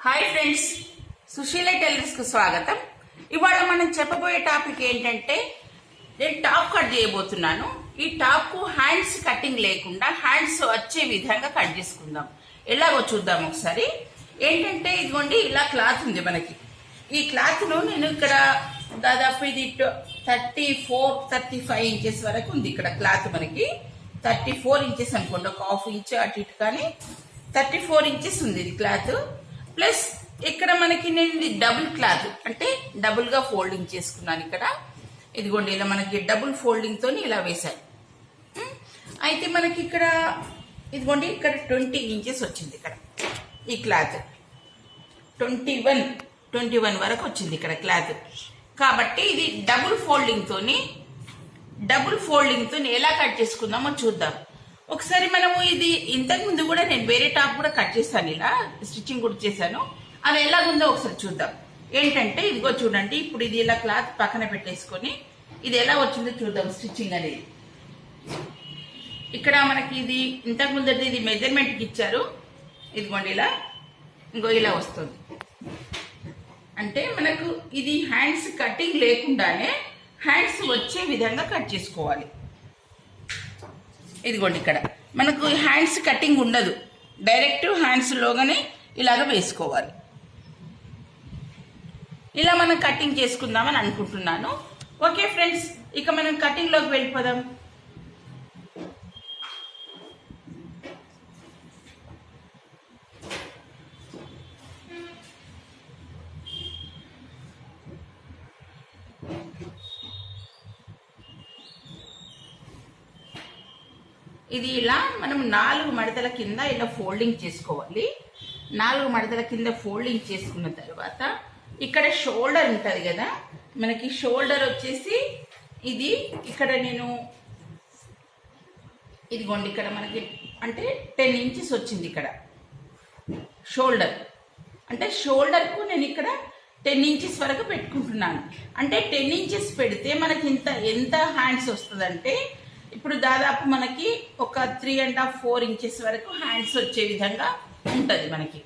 Hi friends, Susheela tailors కు స్వాగతం. ఇవాళ మనం చెప్పబోయే టాపిక్ ఏంటంటే, నేను టాప్ కట్ చేయబోతున్నాను. ఈ టాప్ కు హ్యాండ్స్ కటింగ్ లేకుండా హ్యాండ్స్ వచ్చే విధంగా కట్ చేసుకుందాం. ఎలాగో చూద్దాం ఒకసారి. ఏంటంటే ఇదిగోండి, ఇలా క్లాత్ ఉంది మనకి. ఈ క్లాత్ ను నేను ఇక్కడ దాదాపు ఇది 34-35 ఇంచెస్ వరకు ఉంది. ఇక్కడ క్లాత్ మనకి 34 ఇంచెస్ అనుకోండి, ఒక హాఫ్ ఇంచ్ అటు ఇటు, కానీ 34 ఇంచెస్ ఉంది ఇది క్లాత్. ప్లస్ ఇక్కడ మనకి నేను ఇది డబుల్ క్లాత్, అంటే డబుల్ గా ఫోల్డింగ్ చేసుకున్నాను. ఇక్కడ ఇదిగోండి, ఇలా మనకి డబుల్ ఫోల్డింగ్ తోని ఇలా వేశాను. అయితే మనకి ఇక్కడ ఇదిగోండి, ఇక్కడ 20 ఇంచెస్ వచ్చింది. ఇక్కడ ఈ క్లాత్ 21 వరకు వచ్చింది ఇక్కడ క్లాత్. కాబట్టి ఇది డబుల్ ఫోల్డింగ్ తోని ఎలా కట్ చేసుకుందామో చూద్దాం ఒకసారి. మనము ఇది ఇంతకు ముందు కూడా నేను వేరే టాప్ కూడా కట్ చేశాను, ఇలా స్టిచ్చింగ్ కూడా చేశాను. అది ఎలాగుందో ఒకసారి చూద్దాం. ఏంటంటే ఇదిగో చూడండి, ఇప్పుడు ఇది ఇలా క్లాత్ పక్కన పెట్టేసుకొని ఇది ఎలా వచ్చిందో చూద్దాం స్టిచ్చింగ్ అనేది. ఇక్కడ మనకి ఇది ఇంతకు ముందు ఇది మెజర్మెంట్కి ఇచ్చారు. ఇదిగోండి, ఇలా వస్తుంది. అంటే మనకు ఇది హ్యాండ్స్ కటింగ్ లేకుండానే హ్యాండ్స్ వచ్చే విధంగా కట్ చేసుకోవాలి. ఇదిగోండి, ఇక్కడ మనకు హ్యాండ్స్ కటింగ్ ఉండదు, డైరెక్ట్ హ్యాండ్స్ లోగానే ఇలాగ వేసుకోవాలి. ఇలా మనం కటింగ్ చేసుకుందామని అనుకుంటున్నాను. ఓకే ఫ్రెండ్స్, ఇక మనం కటింగ్ లోకి వెళ్ళిపోదాం. ఇది ఇలా మనం 4 మడతల కింద ఇలా ఫోల్డింగ్ చేసుకోవాలి. 4 మడతల కింద ఫోల్డింగ్ చేసుకున్న తర్వాత ఇక్కడ షోల్డర్ ఉంటుంది కదా, మనకి షోల్డర్ వచ్చేసి ఇది ఇక్కడ నేను ఇదిగోండి, ఇక్కడ మనకి అంటే 10 ఇంచెస్ వచ్చింది ఇక్కడ షోల్డర్. అంటే షోల్డర్కు నేను ఇక్కడ 10 ఇంచెస్ వరకు పెట్టుకుంటున్నాను. అంటే 10 ఇంచెస్ పెడితే మనకి ఎంత హ్యాండ్స్ వస్తుందంటే, ఇప్పుడు దాదాపు మనకి ఒక 3.5-4 ఇంచెస్ వరకు హ్యాండ్స్ వచ్చే విధంగా ఉంటుంది మనకి.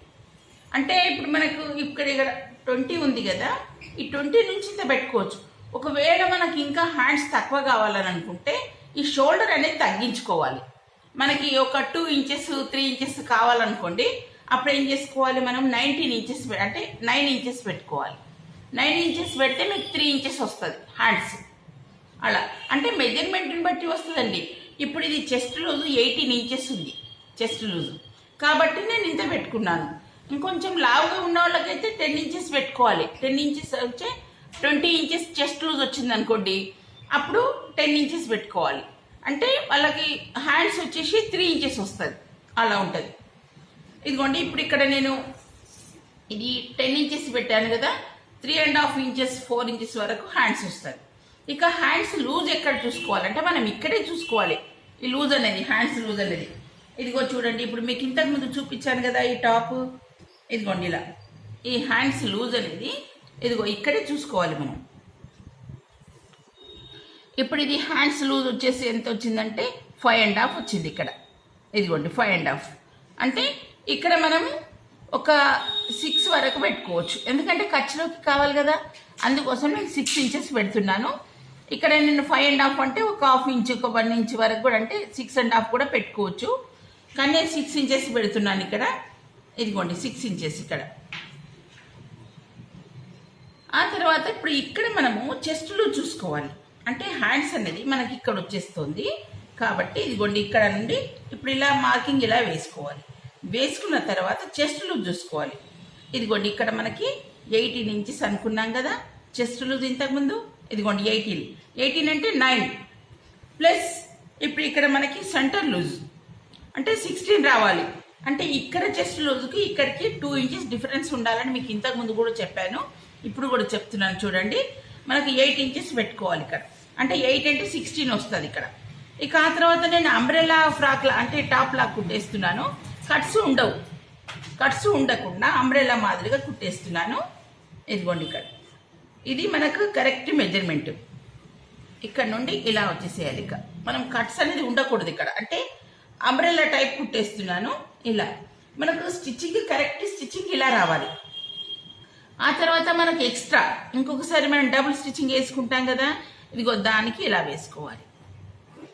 అంటే ఇప్పుడు మనకు ఇక్కడ 20 ఉంది కదా, ఈ 20 నుంచి ఇంత పెట్టుకోవచ్చు. ఒకవేళ మనకి ఇంకా హ్యాండ్స్ తక్కువ కావాలని అనుకుంటే ఈ షోల్డర్ అనేది తగ్గించుకోవాలి. మనకి ఒక 2 ఇంచెస్ 3 ఇంచెస్ కావాలనుకోండి, అప్పుడు ఏం చేసుకోవాలి, మనం 19 ఇంచెస్ అంటే 9 ఇంచెస్ పెట్టుకోవాలి. 9 ఇంచెస్ పెడితే మీకు 3 ఇంచెస్ వస్తుంది హ్యాండ్స్. అలా అంటే మెజర్మెంట్ని బట్టి వస్తుందండి. ఇప్పుడు ఇది చెస్ట్ లూజు 18 ఇంచెస్ ఉంది, చెస్ట్ లూజు, కాబట్టి నేను ఇంత పెట్టుకున్నాను. ఇంకొంచెం లావుగా ఉన్న వాళ్ళకైతే 10 ఇంచెస్ పెట్టుకోవాలి. 10 ఇంచెస్ వచ్చే 20 ఇంచెస్ చెస్ట్ లూజ్ వచ్చింది అనుకోండి, అప్పుడు 10 ఇంచెస్ పెట్టుకోవాలి. అంటే వాళ్ళకి హ్యాండ్స్ వచ్చేసి 3 ఇంచెస్ వస్తుంది, అలా ఉంటుంది. ఇదిగోండి, ఇప్పుడు ఇక్కడ నేను ఇది 10 ఇంచెస్ పెట్టాను కదా, 3.5 ఇంచెస్ 4 ఇంచెస్ వరకు హ్యాండ్స్ వస్తుంది. ఇక హ్యాండ్స్ లూజ్ ఎక్కడ చూసుకోవాలంటే మనం ఇక్కడే చూసుకోవాలి. ఈ లూజ్ అనేది, హ్యాండ్స్ లూజ్ అనేది ఇదిగో చూడండి, ఇప్పుడు మీకు ఇంతకు ముందు చూపించాను కదా ఈ టాప్, ఇదిగోండి ఇలా ఈ హ్యాండ్స్ లూజ్ అనేది ఇదిగో ఇక్కడే చూసుకోవాలి మనం. ఇప్పుడు ఇది హ్యాండ్స్ లూజ్ వచ్చేసి ఎంత వచ్చిందంటే 5.5 వచ్చింది ఇక్కడ. ఇదిగోండి 5.5 అంటే ఇక్కడ మనం ఒక 6 వరకు పెట్టుకోవచ్చు, ఎందుకంటే ఖర్చులోకి కావాలి కదా, అందుకోసం నేను 6 ఇంచెస్ పెడుతున్నాను. ఇక్కడ నేను 5.5 అంటే ఒక హాఫ్ ఇంచ్, ఒక 1 ఇంచ్ వరకు కూడా, అంటే 6.5 కూడా పెట్టుకోవచ్చు. కానీ నేను 6 ఇంచెస్ పెడుతున్నాను ఇక్కడ. ఇదిగోండి 6 ఇంచెస్ ఇక్కడ. ఆ తర్వాత ఇప్పుడు ఇక్కడ మనము చెస్ట్లో చూసుకోవాలి. అంటే హ్యాండ్స్ అనేది మనకి ఇక్కడ వచ్చేస్తుంది కాబట్టి ఇదిగోండి, ఇక్కడ నుండి ఇప్పుడు ఇలా మార్కింగ్ ఇలా వేసుకోవాలి. వేసుకున్న తర్వాత చెస్ట్ లూజ్ చూసుకోవాలి. ఇదిగోండి, ఇక్కడ మనకి 18 ఇంచెస్ అనుకున్నాం కదా చెస్ట్ లూజ్ ఇంతకుముందు. ఇదిగోండి 18 అంటే 9 ప్లస్ ఇప్పుడు ఇక్కడ మనకి సెంటర్ లూజ్ అంటే 16 రావాలి. అంటే ఇక్కడ చెస్ట్ లూజ్కి ఇక్కడికి 2 ఇంచెస్ డిఫరెన్స్ ఉండాలని మీకు ఇంతకు ముందు కూడా చెప్పాను, ఇప్పుడు కూడా చెప్తున్నాను. చూడండి, మనకి 8 ఇంచెస్ పెట్టుకోవాలి ఇక్కడ. అంటే 8 అంటే 16 వస్తుంది ఇక్కడ. ఇక ఆ తర్వాత నేను అంబ్రెలా ఫ్రాక్ అంటే టాప్ లాగా కుట్టేస్తున్నాను. కట్స్ ఉండకుండా అంబ్రెలా మాదిరిగా కుట్టేస్తున్నాను. ఇదిగోండి, ఇక్కడ ఇది మనకు కరెక్ట్ మెజర్మెంట్. ఇక్కడ నుండి ఇలా వచ్చేసేయాలి. ఇక మనం కట్స్ అనేది ఉండకూడదు ఇక్కడ. అంటే అంబ్రెల్లా టైప్ కుట్టేస్తున్నాను ఇలా. మనకు స్టిచ్చింగ్ కరెక్ట్ స్టిచ్చింగ్ ఇలా రావాలి. ఆ తర్వాత మనకి ఎక్స్ట్రా ఇంకొకసారి మనం డబుల్ స్టిచ్చింగ్ వేసుకుంటాం కదా, ఇదిగో దానికి ఇలా వేసుకోవాలి.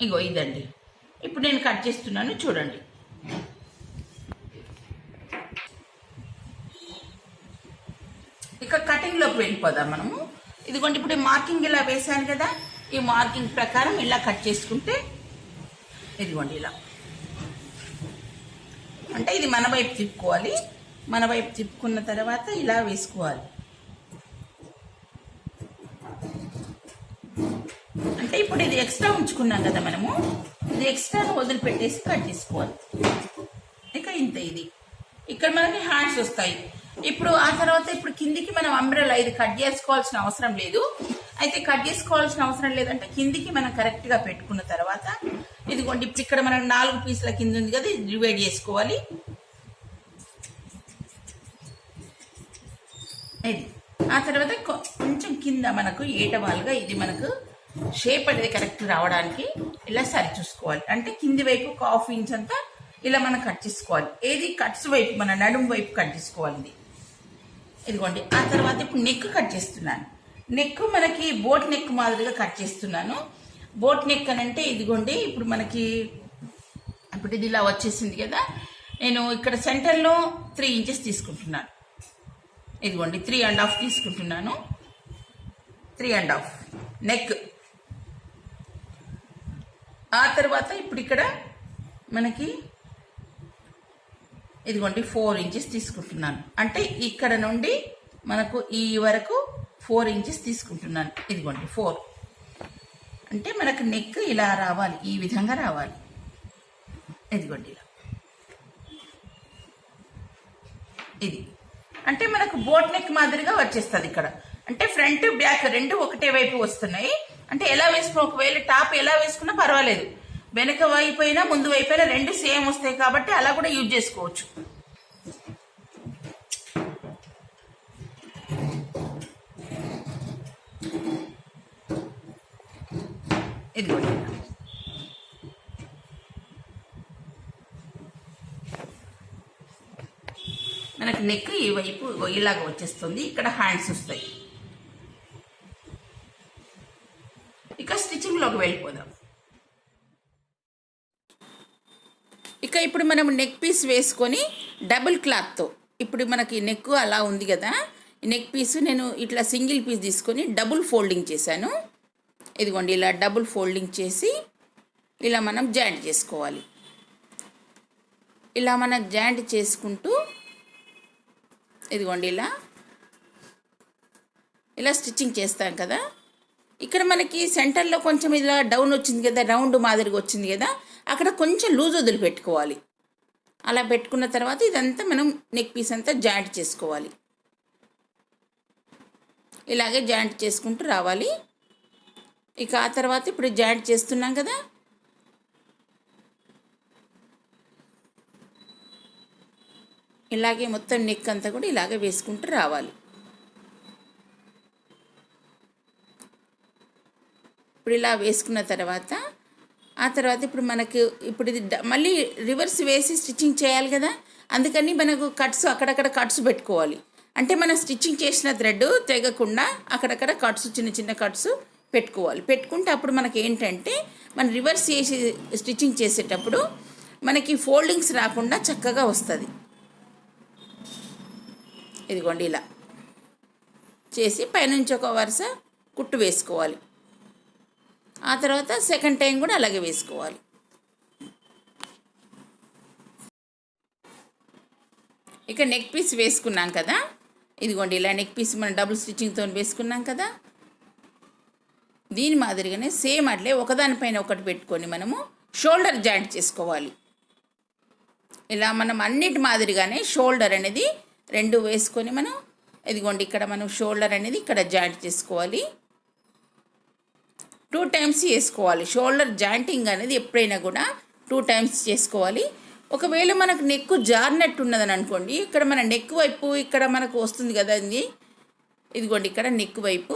ఇగో ఇదండి. ఇప్పుడు నేను కట్ చేస్తున్నాను చూడండి. ఇక కటింగ్లోకి వెళ్ళిపోదాం మనము. ఇదిగోండి ఇప్పుడు మార్కింగ్ ఇలా వేసాను కదా, ఈ మార్కింగ్ ప్రకారం ఇలా కట్ చేసుకుంటే ఇదిగోండి ఇలా, అంటే ఇది మన వైపు తిప్పుకోవాలి. మన వైపు తిప్పుకున్న తర్వాత ఇలా వేసుకోవాలి. అంటే ఇప్పుడు ఇది ఎక్స్ట్రా ఉంచుకున్నాం కదా మనము, ఇది ఎక్స్ట్రాను వదిలిపెట్టేసి కట్ చేసుకోవాలి. ఇక ఇంత ఇది ఇక్కడ మనకి హ్యాండ్స్ వస్తాయి. ఇప్పుడు ఆ తర్వాత ఇప్పుడు కిందికి మనం అంబ్రెల్లా ఇది కట్ చేసుకోవాల్సిన అవసరం లేదు. అయితే కట్ చేసుకోవాల్సిన అవసరం లేదంటే కిందికి మనం కరెక్ట్గా పెట్టుకున్న తర్వాత ఇదిగోండి ఇప్పుడు ఇక్కడ మనం 4 పీసుల కింద ఉంది కదా, ఇది డివైడ్ చేసుకోవాలి. ఇది ఆ తర్వాత కొంచెం కింద మనకు ఏటవాలుగా ఇది మనకు షేప్ అనేది కరెక్ట్ రావడానికి ఇలా సరి చూసుకోవాలి. అంటే కింది వైపు 1/2 ఇంచ్ అంతా ఇలా మనం కట్ చేసుకోవాలి. ఏది కట్స్ వైపు మన నడుము వైపు కట్ చేసుకోవాలి ఇది. ఇదిగోండి ఆ తర్వాత ఇప్పుడు నెక్ కట్ చేస్తున్నాను. నెక్ మనకి బోట్ నెక్ మాదిరిగా కట్ చేస్తున్నాను. బోట్ నెక్ అని అంటే ఇదిగోండి ఇప్పుడు మనకి ఇప్పుడు ఇది ఇలా వచ్చేసింది కదా, నేను ఇక్కడ సెంటర్లో 3 ఇంచెస్ తీసుకుంటున్నాను. ఇదిగోండి 3.5 తీసుకుంటున్నాను. 3.5 నెక్. ఆ తర్వాత ఇప్పుడు ఇక్కడ మనకి ఇదిగోండి 4 ఇంచెస్ తీసుకుంటున్నాను. అంటే ఇక్కడ నుండి మనకు ఈ వరకు 4 ఇంచెస్ తీసుకుంటున్నాను. ఇదిగోండి 4 అంటే మనకు నెక్ ఇలా రావాలి, ఈ విధంగా రావాలి. ఇదిగోండి ఇలా, ఇది అంటే మనకు బోట్ నెక్ మాదిరిగా వచ్చేస్తుంది ఇక్కడ. అంటే ఫ్రంట్ బ్యాక్ రెండు ఒకటే వైపు వస్తున్నాయి. అంటే ఎలా వేసుకున్నా, ఒకవేళ టాప్ ఎలా వేసుకున్నా పర్వాలేదు, వెనక వైపు అయినా ముందు వైపు అయినా రెండు సేమ్ వస్తాయి కాబట్టి అలా కూడా యూజ్ చేసుకోవచ్చు. ఇదిగోండి మనకి నెక్ ఈ వైపు ఇలాగ వచ్చేస్తుంది. ఇక్కడ హ్యాండ్స్ వస్తాయి. ఇక స్టిచ్చింగ్లోకి వెళ్ళిపోదాం. ఇక ఇప్పుడు మనం నెక్ పీస్ వేసుకొని డబుల్ క్లాత్తో, ఇప్పుడు మనకి నెక్ అలా ఉంది కదా, ఈ నెక్ పీస్ నేను ఇట్లా సింగిల్ పీస్ తీసుకొని డబుల్ ఫోల్డింగ్ చేశాను. ఇదిగోండి ఇలా డబుల్ ఫోల్డింగ్ చేసి ఇలా మనం జాయింట్ చేసుకోవాలి. ఇలా మనం జాయింట్ చేసుకుంటూ ఇదిగోండి ఇలా ఇలా స్టిచ్చింగ్ చేస్తాం కదా. ఇక్కడ మనకి సెంటర్లో కొంచెం ఇలా డౌన్ వచ్చింది కదా, రౌండ్ మాదిరిగా వచ్చింది కదా, అక్కడ కొంచెం లూజ్ వదిలిపెట్టుకోవాలి. అలా పెట్టుకున్న తర్వాత ఇదంతా మనం నెక్ పీస్ అంతా జాయింట్ చేసుకోవాలి. ఇలాగే జాయింట్ చేసుకుంటూ రావాలి. ఇక ఆ తర్వాత ఇప్పుడు జాయింట్ చేస్తున్నాం కదా, ఇలాగే మొత్తం నెక్ అంతా కూడా ఇలాగే వేసుకుంటూ రావాలి. ఇప్పుడు ఇలా వేసుకున్న తర్వాత ఆ తర్వాత ఇప్పుడు మనకు ఇప్పుడు ఇది మళ్ళీ రివర్స్ వేసి స్టిచ్చింగ్ చేయాలి కదా, అందుకని మనకు కట్స్ అక్కడక్కడ కట్స్ పెట్టుకోవాలి. అంటే మనం స్టిచ్చింగ్ చేసిన థ్రెడ్ తెగకుండా అక్కడక్కడ కట్స్ చిన్న చిన్న కట్స్ పెట్టుకోవాలి. పెట్టుకుంటే అప్పుడు మనకి ఏంటంటే మనం రివర్స్ చేసి స్టిచ్చింగ్ చేసేటప్పుడు మనకి ఫోల్డింగ్స్ రాకుండా చక్కగా వస్తుంది. ఇదిగోండి ఇలా చేసి పైనుంచి ఒక వరుస కుట్టు వేసుకోవాలి. ఆ తర్వాత సెకండ్ టైం కూడా అలాగే వేసుకోవాలి. ఇక నెక్ పీస్ వేసుకున్నాం కదా, ఇదిగోండి ఇలా నెక్ పీస్ మనం డబుల్ స్టిచ్చింగ్తో వేసుకున్నాం కదా, దీని మాదిరిగానే సేమ్ అట్లే ఒకదానిపైన ఒకటి పెట్టుకొని మనము షోల్డర్ జాయింట్ చేసుకోవాలి. ఇలా మనం అన్నిటి మాదిరిగానే షోల్డర్ అనేది రెండు వేసుకొని మనం ఇదిగోండి ఇక్కడ మనం షోల్డర్ అనేది ఇక్కడ జాయింట్ చేసుకోవాలి. 2 టైమ్స్ చేసుకోవాలి. షోల్డర్ జాయింటింగ్ అనేది ఎప్పుడైనా కూడా 2 టైమ్స్ చేసుకోవాలి. ఒకవేళ మనకు నెక్ జారినట్టు ఉన్నదని అనుకోండి, ఇక్కడ మన నెక్ వైపు ఇక్కడ మనకు వస్తుంది కదా, ఇదిగోండి ఇక్కడ నెక్ వైపు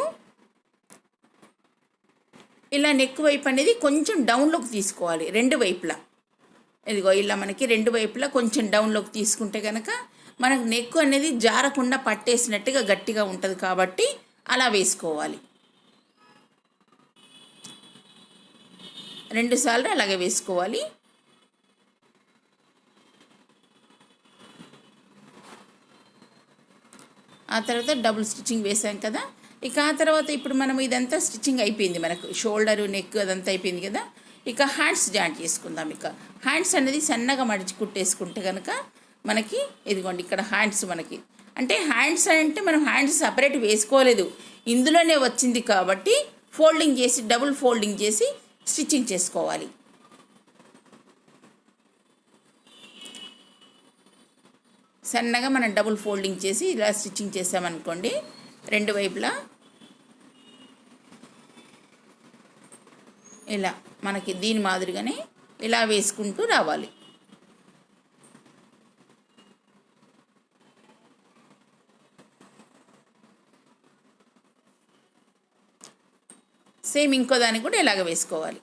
ఇలా నెక్ వైపు అనేది కొంచెం డౌన్లోకి తీసుకోవాలి. రెండు వైపులా ఇదిగో ఇలా మనకి రెండు వైపులా కొంచెం డౌన్లోకి తీసుకుంటే కనుక మనకు నెక్ అనేది జారకుండా పట్టేసినట్టుగా గట్టిగా ఉంటుంది కాబట్టి అలా వేసుకోవాలి. 2 సార్లు అలాగే వేసుకోవాలి. ఆ తర్వాత డబుల్ స్టిచ్చింగ్ వేసాం కదా. ఇక ఆ తర్వాత ఇప్పుడు మనం ఇదంతా స్టిచ్చింగ్ అయిపోయింది, మనకు షోల్డరు నెక్ అదంతా అయిపోయింది కదా. ఇక హ్యాండ్స్ జాయింట్ చేసుకుందాం. ఇక హ్యాండ్స్ అనేది సన్నగా మడిచి కుట్టేసుకుంటే కనుక మనకి ఇదిగోండి ఇక్కడ హ్యాండ్స్ మనకి అంటే హ్యాండ్స్ అంటే మనం హ్యాండ్స్ సపరేట్ వేసుకోలేదు, ఇందులోనే వచ్చింది కాబట్టి ఫోల్డింగ్ చేసి డబుల్ ఫోల్డింగ్ చేసి స్టిచ్చింగ్ చేసుకోవాలి. సన్నగా మనం డబుల్ ఫోల్డింగ్ చేసి ఇలా స్టిచ్చింగ్ చేసామనుకోండి, 2 వైపులా ఇలా మనకి దీని మాదిరిగానే ఇలా వేసుకుంటూ రావాలి. సేమ్ ఇంకో దానికి కూడా ఇలాగ వేసుకోవాలి.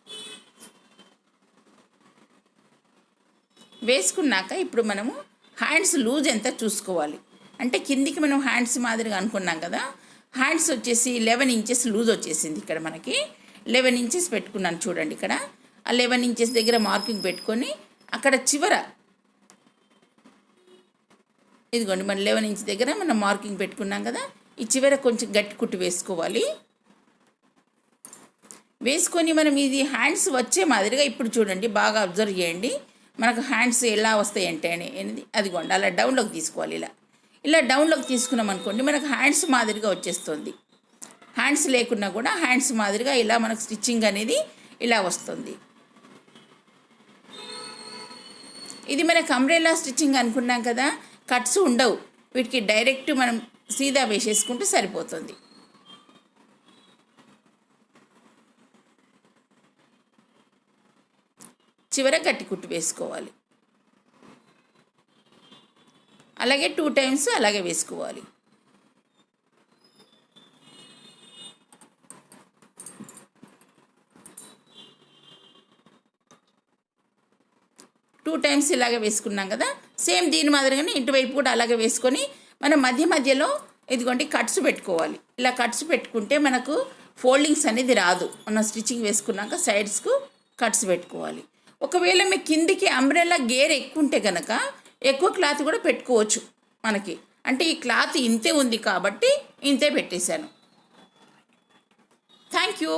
వేసుకున్నాక ఇప్పుడు మనము హ్యాండ్స్ లూజ్ ఎంత చూసుకోవాలి. అంటే కిందికి మనం హ్యాండ్స్ మాదిరిగా అనుకున్నాం కదా, హ్యాండ్స్ వచ్చేసి 11 ఇంచెస్ లూజ్ వచ్చేసింది. ఇక్కడ మనకి 11 ఇంచెస్ పెట్టుకున్నాను చూడండి. ఇక్కడ ఆ 11 ఇంచెస్ దగ్గర మార్కింగ్ పెట్టుకొని అక్కడ చివర ఇదిగోండి మన 11 ఇంచ్ దగ్గర మనం మార్కింగ్ పెట్టుకున్నాం కదా, ఈ చివర కొంచెం గట్టి కుట్టు వేసుకోవాలి. వేసుకొని మనం ఇది హ్యాండ్స్ వచ్చే మాదిరిగా ఇప్పుడు చూడండి, బాగా అబ్జర్వ్ చేయండి, మనకు హ్యాండ్స్ ఎలా వస్తాయి అంటే అనేది అదిగోండి అలా డౌన్లోకి తీసుకోవాలి. ఇలా డౌన్లోకి తీసుకున్నాం అనుకోండి మనకు హ్యాండ్స్ మాదిరిగా వచ్చేస్తుంది. హ్యాండ్స్ లేకున్నా కూడా హ్యాండ్స్ మాదిరిగా ఇలా మనకు స్టిచ్చింగ్ అనేది ఇలా వస్తుంది. ఇది మనకు అంబ్రెల్లా స్టిచ్చింగ్ అనుకున్నాం కదా, కట్స్ ఉండవు వీటికి, డైరెక్ట్ మనం సీదా వేసేసుకుంటే సరిపోతుంది. చివర గట్టి కుట్టు వేసుకోవాలి. అలాగే 2 టైమ్స్ అలాగే వేసుకోవాలి. టూ టైమ్స్ ఇలాగే వేసుకున్నాం కదా, సేమ్ దీని మాదిరిగానే ఇటువైపు కూడా అలాగే వేసుకొని మనం మధ్య మధ్యలో ఇదిగోండి కట్స్ పెట్టుకోవాలి. ఇలా కట్స్ పెట్టుకుంటే మనకు ఫోల్డింగ్స్ అనేది రాదు. మనం స్టిచ్చింగ్ వేసుకున్నాక సైడ్స్కు కట్స్ పెట్టుకోవాలి. ఒకవేళ మీ కిందికి అంబ్రెల్లా గేర్ ఎక్కువ ఉంటే కనుక ఎక్కువ క్లాత్ కూడా పెట్టుకోవచ్చు మనకి. అంటే ఈ క్లాత్ ఇంతే ఉంది కాబట్టి ఇంతే పెట్టేశాను. Thank you.